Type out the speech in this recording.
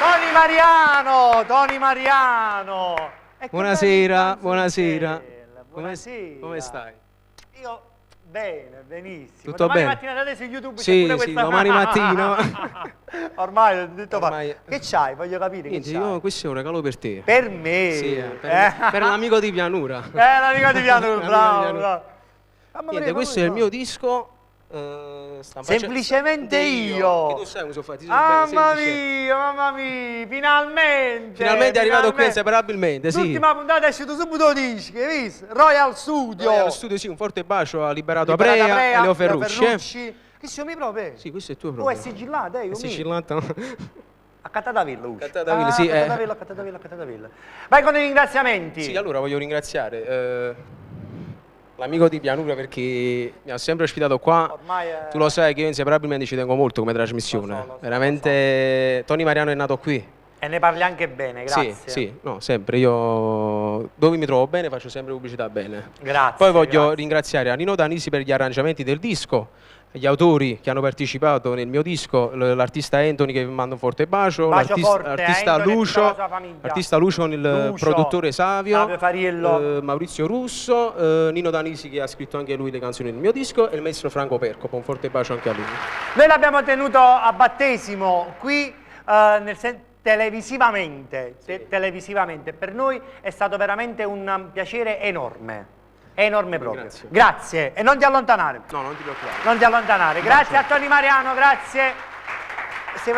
Tony Mariano, Tony Mariano. Buonasera, buonasera. Buonasera. Come stai? Io bene, benissimo. Tutto domani bene? mattina da te su YouTube c'è Sì, pure sì, questa... domani mattino. Ormai ho detto Ormai- Che c'hai? Voglio capire Niente, che c'hai. io questo è un regalo per te. Per me. Sì, per l'amico di Pianura. L'amico di Pianura, L'amico bravo, di Pianura. bravo. Niente, questo è il mio disco. Semplicemente io. Che tu sai come sono fatti? Mamma mia, finalmente. Finalmente è arrivato qui inseparabilmente, sì. L'ultima puntata è uscito subito dischi, hai visto? Royal Studio. Royal Studio, sì, un forte bacio ha liberato Aprea e Leo Ferrucci. Che siamo proprio? Sì, questo è tuo Oh, proprio. è sigillato, È sigillato. A Catatavilla, Catatavilla, sì. Catatavilla. Vai con i ringraziamenti. Sì, allora voglio ringraziare l'amico di Pianura perché mi ha sempre ospitato qua. Ormai Tu lo sai che io inseparabilmente ci tengo molto come trasmissione. Lo so. Veramente Tony Mariano è nato qui. E ne parli anche bene, grazie. Sì, no, sempre. Io dove mi trovo bene faccio sempre pubblicità bene. Grazie. Poi voglio grazie. ringraziare Anino Danisi per gli arrangiamenti del disco, gli autori che hanno partecipato nel mio disco, l'artista Anthony che vi manda un forte bacio, Bacio forte, l'artista Anthony e tutta la Lucio, sua famiglia. l'artista Lucio, il Lucio, produttore Savio Fariello. Maurizio Russo, Nino Danisi che ha scritto anche lui le canzoni del mio disco e il maestro Franco Percopo, un forte bacio anche a lui. Noi l'abbiamo tenuto a battesimo qui televisivamente, televisivamente. Per noi è stato veramente un piacere enorme. Enorme proprio. Grazie. Grazie. E non ti allontanare. No, non ti preoccupare. Non ti allontanare. Grazie a Tony Mariano, grazie.